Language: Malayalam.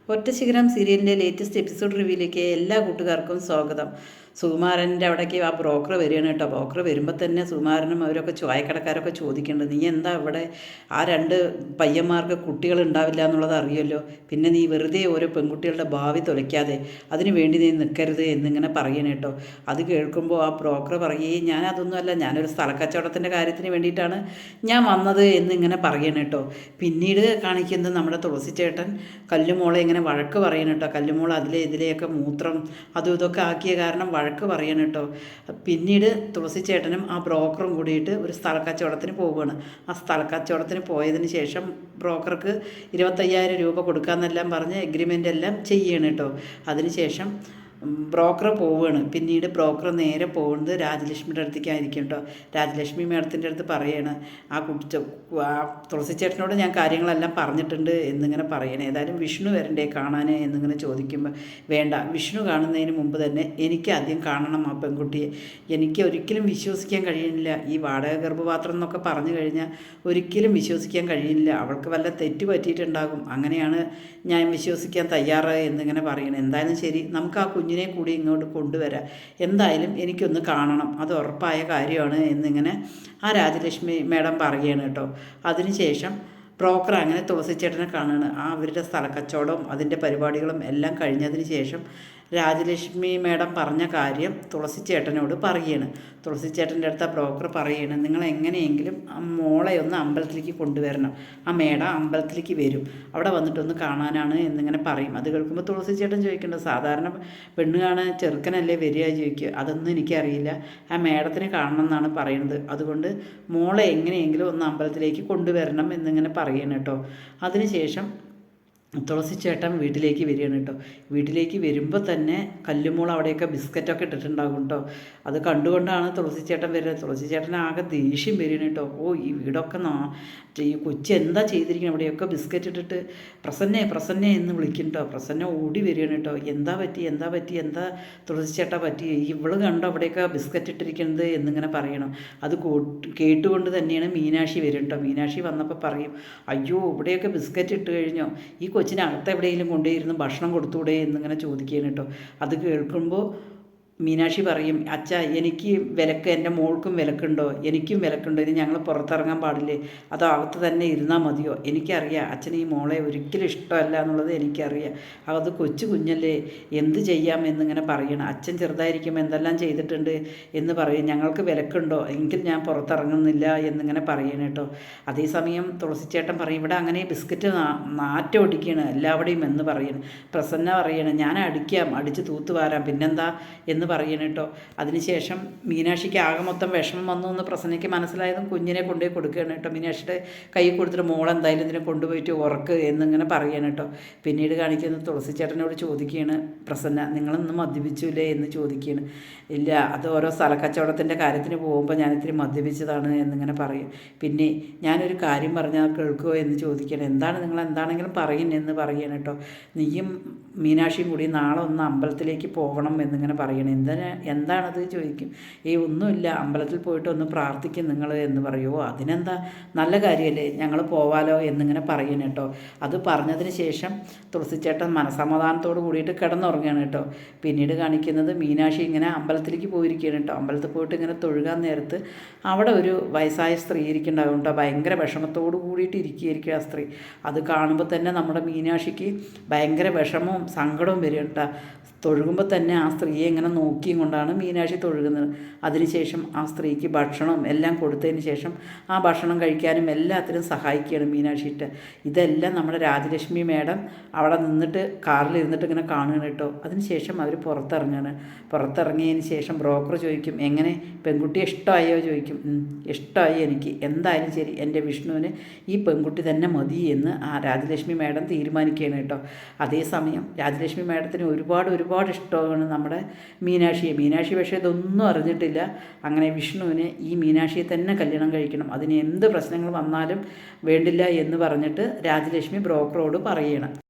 ഒറ്റശിഖരം സീരിയലിൻ്റെ ലേറ്റസ്റ്റ് എപ്പിസോഡ് റിവ്യൂയിലേക്ക് എല്ലാ കൂട്ടുകാർക്കും സ്വാഗതം. സുകുമാരൻ്റെ അവിടേക്ക് ആ ബ്രോക്കർ വരികയാണ് കേട്ടോ. ബ്രോക്കർ വരുമ്പോൾ തന്നെ സുകുമാരനും അവരൊക്കെ ചായക്കടക്കാരൊക്കെ ചോദിക്കേണ്ടത്, നീ എന്താ ഇവിടെ ആ രണ്ട് പയ്യന്മാർക്ക് കുട്ടികൾ ഉണ്ടാവില്ല എന്നുള്ളത് അറിയുമല്ലോ, പിന്നെ നീ വെറുതെ ഓരോ പെൺകുട്ടികളുടെ ഭാവി തുലയ്ക്കാതെ അതിനു വേണ്ടി നീ നിൽക്കരുത് എന്നിങ്ങനെ പറയണം കേട്ടോ. അത് കേൾക്കുമ്പോൾ ആ ബ്രോക്കർ പറയുകയും ഞാനതൊന്നുമല്ല, ഞാനൊരു സ്ഥലക്കച്ചവടത്തിൻ്റെ കാര്യത്തിന് വേണ്ടിയിട്ടാണ് ഞാൻ വന്നത് എന്നിങ്ങനെ പറയണം കേട്ടോ. പിന്നീട് കാണിക്കുന്നത് നമ്മുടെ തുളസി ചേട്ടൻ കല്ലുമോളെ ഇങ്ങനെ വഴക്ക് പറയണം കേട്ടോ. കല്ലുമോൾ ഇതിലെയൊക്കെ മൂത്രം അതും ഇതൊക്കെ ആക്കിയ കാരണം വഴക്ക് പറയണം കേട്ടോ. പിന്നീട് തുളസി ചേട്ടനും ആ ബ്രോക്കറും കൂടിയിട്ട് ഒരു സ്ഥലക്കച്ചവടത്തിന് പോവുകയാണ്. ആ സ്ഥലക്കച്ചവടത്തിന് പോയതിന് ശേഷം ബ്രോക്കർക്ക് 25,000 രൂപ കൊടുക്കാമെന്നെല്ലാം പറഞ്ഞ് എഗ്രിമെൻ്റ് എല്ലാം ചെയ്യണം കേട്ടോ. അതിനുശേഷം ബ്രോക്കർ പോവുകയാണ്. പിന്നീട് ബ്രോക്കർ നേരെ പോകുന്നത് രാജലക്ഷ്മിയുടെ അടുത്തേക്കായിരിക്കും കേട്ടോ. രാജലക്ഷ്മി മേഡത്തിൻ്റെ അടുത്ത് പറയാണ്, ആ തുളസി ചേട്ടനോട് ഞാൻ കാര്യങ്ങളെല്ലാം പറഞ്ഞിട്ടുണ്ട് എന്നിങ്ങനെ പറയണേ. ഏതായാലും വിഷ്ണു വരണ്ടേ കാണാൻ എന്നിങ്ങനെ ചോദിക്കുമ്പോൾ, വേണ്ട, വിഷ്ണു കാണുന്നതിന് മുമ്പ് തന്നെ എനിക്ക് ആദ്യം കാണണം ആ പെൺകുട്ടിയെ. എനിക്ക് ഒരിക്കലും വിശ്വസിക്കാൻ കഴിയുന്നില്ല, ഈ വാടക ഗർഭപാത്രം എന്നൊക്കെ പറഞ്ഞു കഴിഞ്ഞാൽ ഒരിക്കലും വിശ്വസിക്കാൻ കഴിയില്ല. അവൾക്ക് വല്ല തെറ്റ് പറ്റിയിട്ടുണ്ടാകും, അങ്ങനെയാണ് ഞാൻ വിശ്വസിക്കാൻ തയ്യാറ് എന്നിങ്ങനെ പറയണം. എന്തായാലും ശരി, നമുക്ക് ആ കുഞ്ഞിനെ കൂടി ഇങ്ങോട്ട് കൊണ്ടുവരാം, എന്തായാലും എനിക്കൊന്ന് കാണണം, അത് ഉറപ്പായ കാര്യമാണ് എന്നിങ്ങനെ ആ രാജലക്ഷ്മി മേഡം പറയുകയാണ് കേട്ടോ. അതിനുശേഷം ബ്രോക്കർ അങ്ങനെ തുളസി ചേട്ടനെ കാണുകയാണ്. ആ അവരുടെ സ്ഥലക്കച്ചവടവും അതിൻ്റെ പരിപാടികളും എല്ലാം കഴിഞ്ഞതിന് ശേഷം രാജലക്ഷ്മി മേഡം പറഞ്ഞ കാര്യം തുളസി ചേട്ടനോട് പറയുകയാണ്. തുളസി ചേട്ടൻ്റെ അടുത്ത് ആ ബ്രോക്കർ പറയുകയാണ്, നിങ്ങൾ എങ്ങനെയെങ്കിലും ആ മോളെ ഒന്ന് അമ്പലത്തിലേക്ക് കൊണ്ടുവരണം, ആ മേഡം അമ്പലത്തിലേക്ക് വരും, അവിടെ വന്നിട്ടൊന്ന് കാണാനാണ് എന്നിങ്ങനെ പറയും. അത് കേൾക്കുമ്പോൾ തുളസി ചേട്ടൻ ചോദിക്കേണ്ടത്, സാധാരണ പെണ്ണ് കാണാൻ ചെറുക്കനല്ലേ വരിക ചോദിക്കുക, അതൊന്നും എനിക്കറിയില്ല, ആ മേഡത്തിനെ കാണണം എന്നാണ് പറയുന്നത്, അതുകൊണ്ട് മോളെ എങ്ങനെയെങ്കിലും ഒന്ന് അമ്പലത്തിലേക്ക് കൊണ്ടുവരണം എന്നിങ്ങനെ പറയണം കേട്ടോ. അതിനുശേഷം തുളസി ചേട്ടൻ വീട്ടിലേക്ക് വരികയാണ് കേട്ടോ. വീട്ടിലേക്ക് വരുമ്പോൾ തന്നെ കല്ലുമോൾ അവിടെയൊക്കെ ബിസ്ക്കറ്റൊക്കെ ഇട്ടിട്ടുണ്ടാകും കേട്ടോ. അത് കണ്ടുകൊണ്ടാണ് തുളസി ചേട്ടൻ വരുന്നത്. തുളസി ചേട്ടൻ ആകെ ദേഷ്യം വരികയാണ് കേട്ടോ. ഓ, ഈ വീടൊക്കെ ഈ കൊച്ചി എന്താ ചെയ്തിരിക്കുന്നത്, അവിടെയൊക്കെ ബിസ്ക്കറ്റ് ഇട്ടിട്ട് പ്രസന്നെ പ്രസന്നെ എന്ന് വിളിക്കും കേട്ടോ. പ്രസന്ന ഓടി വരികയാണ് കേട്ടോ. എന്താ പറ്റി എന്താ തുളസി ചേട്ടാ പറ്റി, ഇവള് കണ്ടോ അവിടെയൊക്കെ ബിസ്ക്കറ്റ് ഇട്ടിരിക്കുന്നത് എന്നിങ്ങനെ പറയണം. അത് കേട്ടുകൊണ്ട് തന്നെയാണ് മീനാക്ഷി വരും കേട്ടോ. മീനാക്ഷി വന്നപ്പോൾ പറയും, അയ്യോ ഇവിടെയൊക്കെ ബിസ്ക്കറ്റ് ഇട്ട് കഴിഞ്ഞോ, ഈ കൊച്ചിനകത്ത് എവിടെയെങ്കിലും കൊണ്ടുപോയിരുന്ന് ഭക്ഷണം കൊടുത്തൂടെ എന്നിങ്ങനെ ചോദിക്കുകയാണ് കേട്ടോ. അത് കേൾക്കുമ്പോൾ മീനാക്ഷി പറയും, അച്ഛ എനിക്ക് വിലക്ക്, എൻ്റെ മോൾക്കും വിലക്കുണ്ടോ, എനിക്കും വിലക്കുണ്ടോ, ഇനി ഞങ്ങൾ പുറത്തിറങ്ങാൻ പാടില്ലേ, അതോ അകത്ത് തന്നെ ഇരുന്നാൽ മതിയോ, എനിക്കറിയാം അച്ഛന് ഈ മോളെ ഒരിക്കലും ഇഷ്ടമല്ല എന്നുള്ളത് എനിക്കറിയാം, അത് കൊച്ചു കുഞ്ഞല്ലേ, എന്ത് ചെയ്യാം എന്നിങ്ങനെ പറയണം. അച്ഛൻ ചെറുതായിരിക്കുമ്പോൾ എന്തെല്ലാം ചെയ്തിട്ടുണ്ട് എന്ന് പറയും, ഞങ്ങൾക്ക് വിലക്കുണ്ടോ, എങ്കിൽ ഞാൻ പുറത്തിറങ്ങുന്നില്ല എന്നിങ്ങനെ പറയണം കേട്ടോ. അതേസമയം തുളസിച്ചേട്ടൻ പറയും, ഇവിടെ അങ്ങനെ ബിസ്ക്കറ്റ് നാറ്റം ഒടിക്കുകയാണ് എല്ലാവിടെയും എന്ന് പറയണം. പ്രസന്ന പറയണം, ഞാൻ അടിച്ച് തൂത്തുവാരാം, പിന്നെന്താ എന്ന് പറയണം കേട്ടോ. അതിനുശേഷം മീനാക്ഷിക്ക് ആകെ മൊത്തം വിഷമം വന്നു എന്ന് പ്രസന്നയ്ക്ക് മനസ്സിലായതും കുഞ്ഞിനെ കൊണ്ടുപോയി കൊടുക്കുകയാണ് കേട്ടോ. മീനാക്ഷിയുടെ കൈ കൊടുത്തിട്ട് മോളെന്തായാലും ഇതിനെ കൊണ്ടുപോയിട്ട് ഉറക്ക് എന്നിങ്ങനെ പറയണം കേട്ടോ. പിന്നീട് കാണിക്കുന്നത് തുളസി ചേട്ടനോട് ചോദിക്കുകയാണ് പ്രസന്ന, നിങ്ങളൊന്നും മദ്യപിച്ചില്ലേ എന്ന് ചോദിക്കുകയാണ്. ഇല്ല, അത് ഓരോ സ്ഥലക്കച്ചവടത്തിൻ്റെ കാര്യത്തിന് പോകുമ്പോൾ ഞാനിത്തിരി മദ്യപിച്ചതാണ് എന്നിങ്ങനെ പറയും. പിന്നെ ഞാനൊരു കാര്യം പറഞ്ഞാൽ കേൾക്കുമോ എന്ന് ചോദിക്കണം. എന്താണ്, നിങ്ങൾ എന്താണെങ്കിലും എന്ന് പറയണം കേട്ടോ. നീയും മീനാക്ഷിയും കൂടി നാളെ ഒന്ന് അമ്പലത്തിലേക്ക് പോകണം എന്നിങ്ങനെ പറയണം. എന്താണത് ചോദിക്കും. ഒന്നുമില്ല, അമ്പലത്തിൽ പോയിട്ട് ഒന്ന് പ്രാർത്ഥിക്കും നിങ്ങൾ എന്ന് പറയുമോ, അതിനെന്താ, നല്ല കാര്യമല്ലേ, ഞങ്ങൾ പോവാലോ എന്നിങ്ങനെ പറയണം കേട്ടോ. അത് പറഞ്ഞതിന് ശേഷം തുളസിച്ചേട്ടൻ മനസമാധാനത്തോട് കൂടിയിട്ട് കിടന്നുറങ്ങുകയാണ് കേട്ടോ. പിന്നീട് കാണിക്കുന്നത് മീനാക്ഷി ഇങ്ങനെ അമ്പലത്തിലേക്ക് പോയിരിക്കുകയാണ് കേട്ടോ. അമ്പലത്തിൽ പോയിട്ട് ഇങ്ങനെ തൊഴുകാൻ നേരത്ത് അവിടെ ഒരു വയസ്സായ സ്ത്രീ ഇരിക്കുന്നുണ്ടാകും കേട്ടോ. ഭയങ്കര വിഷമത്തോട് കൂടിയിട്ട് ഇരിക്കുക ആ സ്ത്രീ. അത് കാണുമ്പോൾ തന്നെ നമ്മുടെ മീനാക്ഷിക്ക് ഭയങ്കര വിഷമവും സങ്കടവും വരും കേട്ടോ. തൊഴുകുമ്പോൾ തന്നെ ആ സ്ത്രീയെ ഇങ്ങനെ നോക്കിയും കൊണ്ടാണ് മീനാക്ഷി തൊഴുകുന്നത്. അതിനുശേഷം ആ സ്ത്രീക്ക് ഭക്ഷണവും എല്ലാം കൊടുത്തതിന് ശേഷം ആ ഭക്ഷണം കഴിക്കാനും എല്ലാത്തിനും സഹായിക്കുകയാണ് മീനാക്ഷിയിട്ട്. ഇതെല്ലാം നമ്മുടെ രാജലക്ഷ്മി മേഡം അവിടെ നിന്നിട്ട് കാറിലിരുന്നിട്ട് ഇങ്ങനെ കാണുകയാണ് കേട്ടോ. അതിനുശേഷം അവർ പുറത്തിറങ്ങിയതിന് ശേഷം ബ്രോക്കർ ചോദിക്കും, എങ്ങനെ പെൺകുട്ടിയെ ഇഷ്ടമായോ ചോദിക്കും. ഇഷ്ടമായി എനിക്ക്, എന്തായാലും ശരി, എൻ്റെ വിഷ്ണുവിന് ഈ പെൺകുട്ടി തന്നെ മതി എന്ന് ആ രാജലക്ഷ്മി മേഡം തീരുമാനിക്കുകയാണ് കേട്ടോ. അതേസമയം രാജലക്ഷ്മി മേഡത്തിന് ഒരുപാട് ഇഷ്ടമാണ് നമ്മുടെ മീനാക്ഷി പക്ഷേ ഇതൊന്നും അറിഞ്ഞിട്ടില്ല. അങ്ങനെ വിഷ്ണുവിന് ഈ മീനാക്ഷിയെ തന്നെ കല്യാണം കഴിക്കണം, അതിന് എന്ത് പ്രശ്നങ്ങൾ വന്നാലും വേണ്ടില്ല എന്ന് പറഞ്ഞിട്ട് രാജലക്ഷ്മി ബ്രോക്കറോട് പറയണം.